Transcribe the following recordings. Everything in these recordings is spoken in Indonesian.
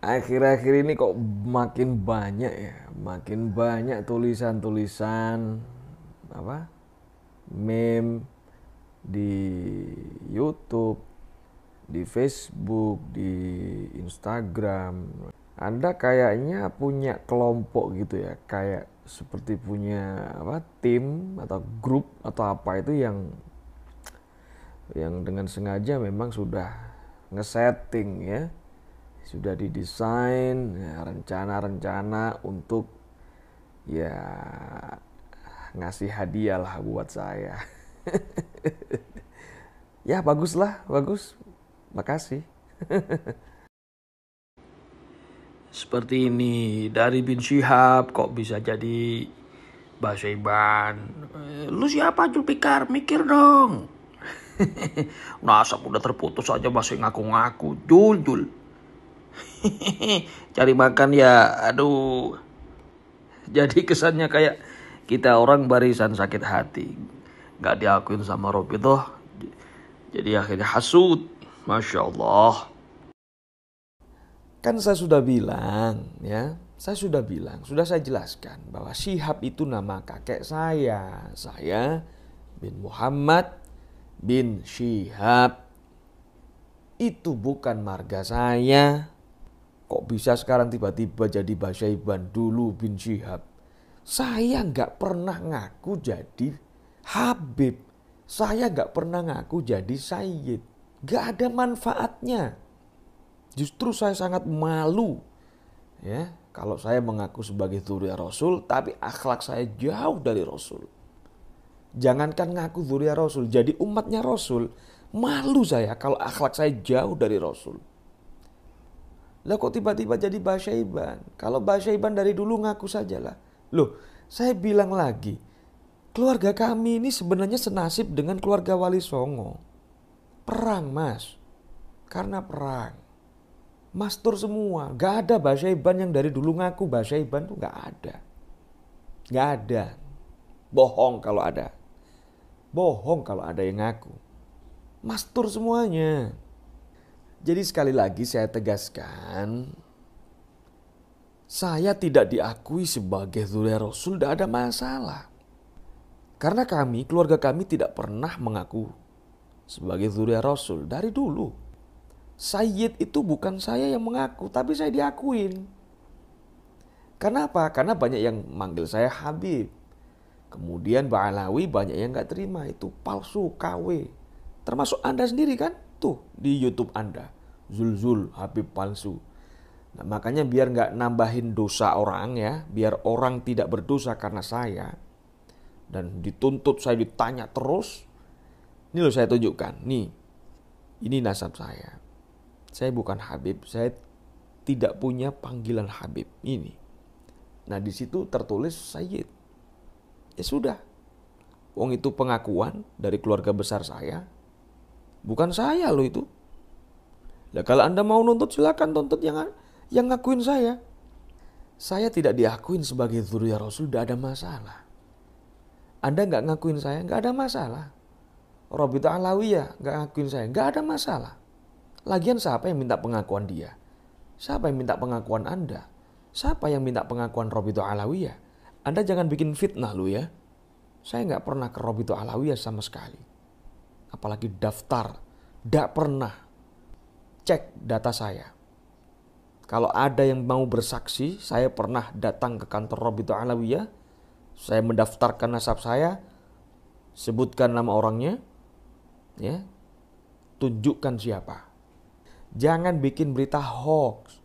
Akhir-akhir ini kok makin banyak ya, makin banyak tulisan-tulisan apa meme di YouTube, di Facebook, di Instagram. Anda kayaknya punya kelompok gitu ya, kayak seperti punya apa tim atau grup atau apa itu yang dengan sengaja memang sudah ngesetting ya, sudah didesain ya, rencana-rencana untuk ya ngasih hadiah lah buat saya. Ya bagus lah, bagus. Makasih. Seperti ini, dari bin Syihab kok bisa jadi Basaiban. Lu siapa Julpikar? Mikir dong. Nasab udah terputus aja masih ngaku-ngaku. Jul. Cari makan ya, aduh. Jadi kesannya kayak kita orang barisan sakit hati. Gak diakuin sama Robi tuh. Jadi akhirnya hasut. Masya Allah. Kan saya sudah bilang ya, sudah saya jelaskan bahwa Syihab itu nama kakek saya. Saya bin Muhammad bin Syihab. Itu bukan marga saya. Kok bisa sekarang tiba-tiba jadi Basaiban, dulu bin Syihab? Saya nggak pernah ngaku jadi Habib. Saya nggak pernah ngaku jadi Sayyid. Nggak ada manfaatnya. Justru saya sangat malu ya kalau saya mengaku sebagai dzurriyyah Rasul tapi akhlak saya jauh dari Rasul. Jangankan ngaku dzurriyyah Rasul, jadi umatnya Rasul, malu saya kalau akhlak saya jauh dari Rasul. Lah kok tiba-tiba jadi Basaiban? Kalau Basaiban dari dulu ngaku sajalah. Loh, saya bilang lagi, keluarga kami ini sebenarnya senasib dengan keluarga Wali Songo. Perang, Mas. Karena perang. Mastur semua. Gak ada Basaiban yang dari dulu ngaku Basaiban tuh gak ada. Gak ada. Bohong kalau ada. Bohong kalau ada yang ngaku. Mastur semuanya. Jadi sekali lagi saya tegaskan. Saya tidak diakui sebagai dzurriyyah Rasul, tidak ada masalah. Karena kami, keluarga kami tidak pernah mengaku sebagai dzurriyyah Rasul dari dulu. Sayyid itu bukan saya yang mengaku, tapi saya diakuin. Kenapa? Karena banyak yang manggil saya Habib. Kemudian Ba'alawi banyak yang gak terima, itu palsu, KW. Termasuk Anda sendiri kan? Tuh di YouTube Anda. Zul Habib palsu. Nah, makanya biar gak nambahin dosa orang ya, biar orang tidak berdosa karena saya. Dan dituntut saya ditanya terus. Ini loh saya tunjukkan, nih. Ini nasab saya. Saya bukan Habib, saya tidak punya panggilan Habib. Ini. Nah di situ tertulis Sayyid. Ya sudah. Wong itu pengakuan dari keluarga besar saya. Bukan saya loh itu. Nah kalau Anda mau nuntut silakan tuntut yang ngakuin saya. Saya tidak diakuin sebagai dzurriyyah Rasul, tidak ada masalah. Anda nggak ngakuin saya, nggak ada masalah. Rabithah Alawiyah nggak ngakuin saya, nggak ada masalah. Lagian siapa yang minta pengakuan dia? Siapa yang minta pengakuan Anda? Siapa yang minta pengakuan Rabithah Alawiyah? Anda jangan bikin fitnah lu ya. Saya nggak pernah ke Rabithah Alawiyah sama sekali. Apalagi daftar. Nggak pernah. Cek data saya. Kalau ada yang mau bersaksi, saya pernah datang ke kantor Rabithah Alawiyah. Saya mendaftarkan nasab saya. Sebutkan nama orangnya. Ya. Tunjukkan siapa. Jangan bikin berita hoax.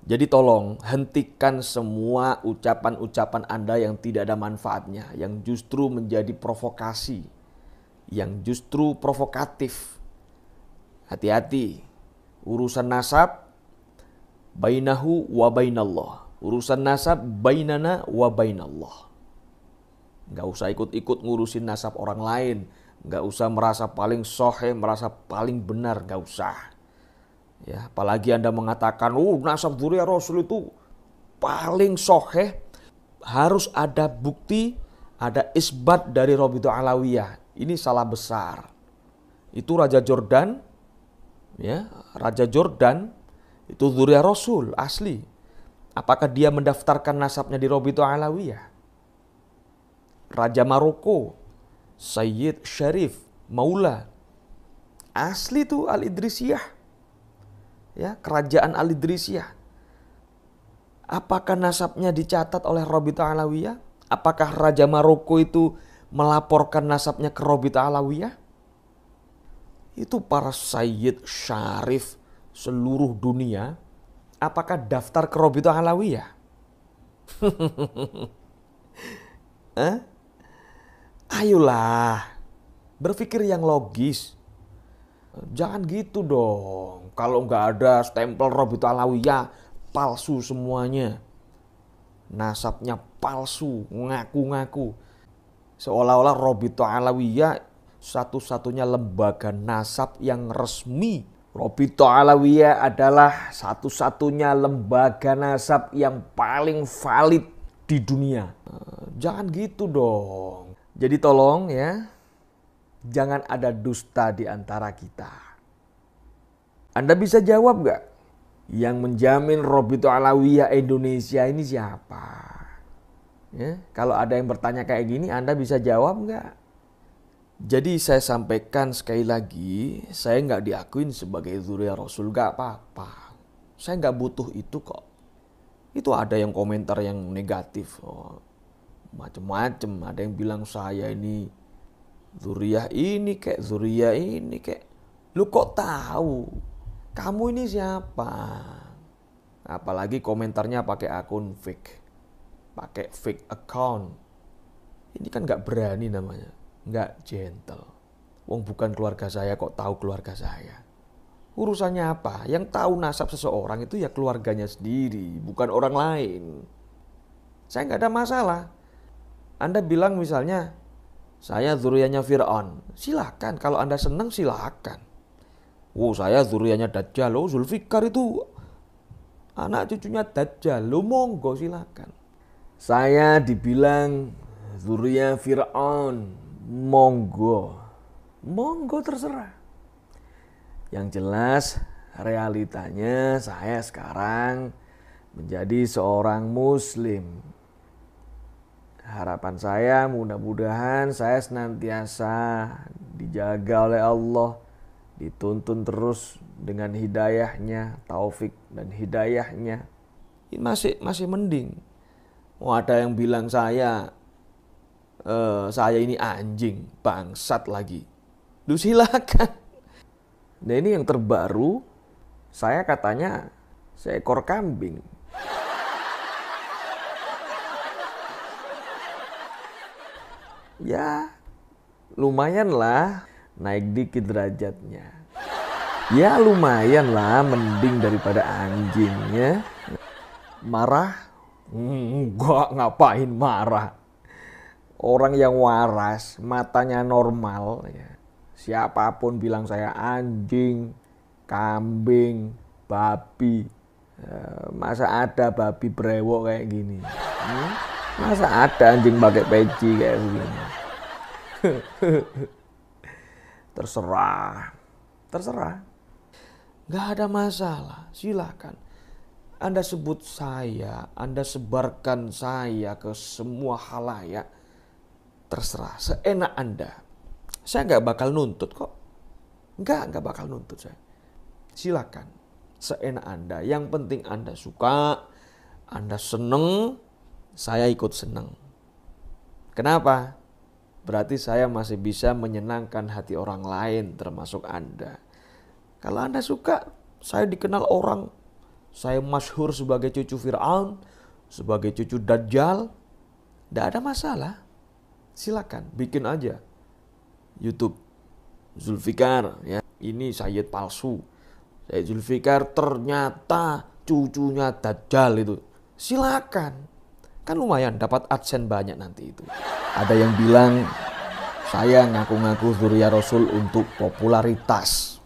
Jadi tolong hentikan semua ucapan-ucapan Anda yang tidak ada manfaatnya. Yang justru menjadi provokasi. Yang justru provokatif. Hati-hati. Urusan nasab bainahu wa bainallah. Urusan nasab bainana wa bainallah. Gak usah ikut-ikut ngurusin nasab orang lain. Gak usah merasa paling soheh, merasa paling benar. Gak usah. Ya, apalagi Anda mengatakan, nasab dzurriyyah Rasul itu paling soheh. Harus ada bukti, ada isbat dari Rabithah Alawiyah. Ini salah besar. Itu Raja Jordan ya, Raja Jordan itu dzurriyyah Rasul asli. Apakah dia mendaftarkan nasabnya di Rabithah Alawiyah? Raja Maroko, Sayyid Syarif Maula, asli itu Al-Idrisiyah. Ya, kerajaan Al-Idrisiyah. Apakah nasabnya dicatat oleh Rabithah Alawiyah? Apakah Raja Maroko itu melaporkan nasabnya ke Rabithah Alawiyah? Itu para Sayyid Syarif seluruh dunia. Apakah daftar ke Rabithah Alawiyah? Ayolah, berpikir yang logis. Jangan gitu dong. Kalau nggak ada stempel Rabithah Alawiyah, palsu semuanya. Nasabnya palsu, ngaku-ngaku. Seolah-olah Rabithah Alawiyah satu-satunya lembaga nasab yang resmi. Rabithah Alawiyah adalah satu-satunya lembaga nasab yang paling valid di dunia. Jangan gitu dong. Jadi tolong ya, jangan ada dusta di antara kita. Anda bisa jawab gak? Yang menjamin Rabithah Alawiyah Indonesia ini siapa? Ya, kalau ada yang bertanya kayak gini, Anda bisa jawab gak? Jadi saya sampaikan sekali lagi, saya nggak diakuin sebagai dzurriyyah Rasul, gak apa-apa. Saya nggak butuh itu kok. Itu ada yang komentar yang negatif, macem-macem. Ada yang bilang saya ini dzurriyyah ini kayak dzurriyyah ini kayak. Lu kok tahu? Kamu ini siapa? Apalagi komentarnya pakai akun fake, pakai fake account. Ini kan nggak berani namanya. Nggak gentle. Wong bukan keluarga saya kok tahu keluarga saya. Urusannya apa? Yang tahu nasab seseorang itu ya keluarganya sendiri, bukan orang lain. Saya nggak ada masalah. Anda bilang misalnya, saya dzurriyyahnya Fir'aun. Silakan, kalau Anda senang silakan. Saya dzurriyyahnya Dajjal. Zulfikar itu anak cucunya Dajjal. Monggo silakan. Saya dibilang dzurriyyah Fir'aun. Monggo terserah. Yang jelas realitanya saya sekarang menjadi seorang muslim. Harapan saya mudah-mudahan saya senantiasa dijaga oleh Allah, dituntun terus dengan hidayahnya, taufik dan hidayahnya. Ini masih mending. Ada yang bilang saya ini anjing, bangsat lagi. Lu silakan. Nah ini yang terbaru, saya katanya seekor kambing. Ya lumayan lah naik dikit derajatnya. Ya lumayan lah mending daripada anjingnya. Marah? Enggak, ngapain marah. Orang yang waras, matanya normal, ya. Siapapun bilang saya anjing, kambing, babi. Masa ada babi brewok kayak gini? Masa ada anjing pakai peci kayak begini? Terserah. Gak ada masalah, silakan. Anda sebut saya, Anda sebarkan saya ke semua khalayak. Terserah, seenak Anda. Saya nggak bakal nuntut kok. Nggak bakal nuntut saya. Silakan, seenak Anda. Yang penting Anda suka, Anda seneng, saya ikut seneng. Kenapa? Berarti saya masih bisa menyenangkan hati orang lain, termasuk Anda. Kalau Anda suka, saya dikenal orang, saya masyhur sebagai cucu Fir'aun, sebagai cucu Dajjal, nggak ada masalah. Silakan, bikin aja YouTube Zulfikar, ya. Ini Sayyid palsu. Sayyid Zulfikar ternyata cucunya Dajjal itu. Silakan. Kan lumayan dapat AdSense banyak nanti itu. Ada yang bilang saya ngaku-ngaku dzurriyyah Rasul untuk popularitas.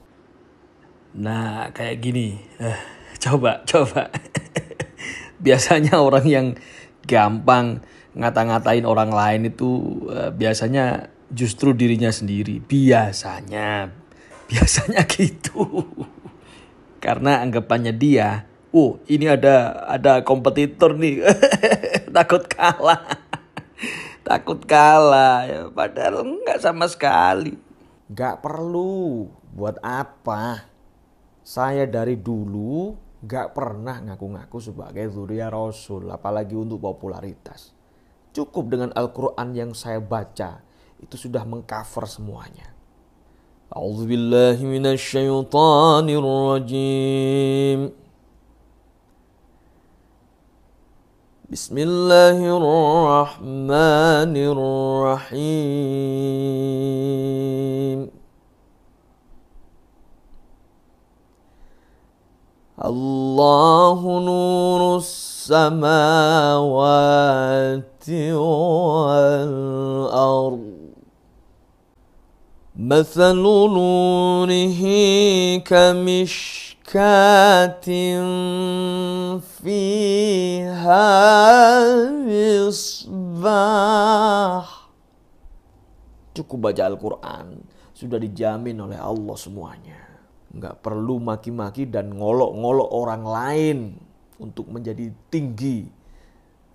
Nah, kayak gini. Coba. Biasanya orang yang gampang ngata-ngatain orang lain itu biasanya justru dirinya sendiri. Biasanya gitu. Karena anggapannya dia, oh ini ada kompetitor nih, takut kalah. Takut kalah, ya, padahal enggak sama sekali. Gak perlu. Buat apa? Saya dari dulu gak pernah ngaku-ngaku sebagai dzurriyyah Rasul, apalagi untuk popularitas. Cukup dengan Al-Quran yang saya baca, itu sudah mengcover semuanya. A'udzubillahi minasyaitonirrajim. Bismillahirrahmanirrahim. Allahu nurus samawati wal ard. Mathalu nurihi kamishkatin fiha misbah. Cukup baca Al-Quran, sudah dijamin oleh Allah semuanya. Nggak perlu maki-maki dan ngolok-ngolok orang lain untuk menjadi tinggi.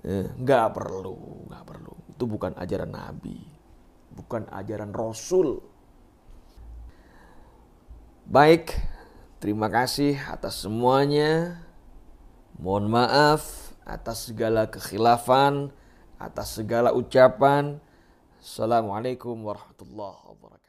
Nggak perlu. Itu bukan ajaran Nabi, bukan ajaran Rasul. Baik, terima kasih atas semuanya. Mohon maaf atas segala kekhilafan, atas segala ucapan. Assalamualaikum warahmatullahi wabarakatuh.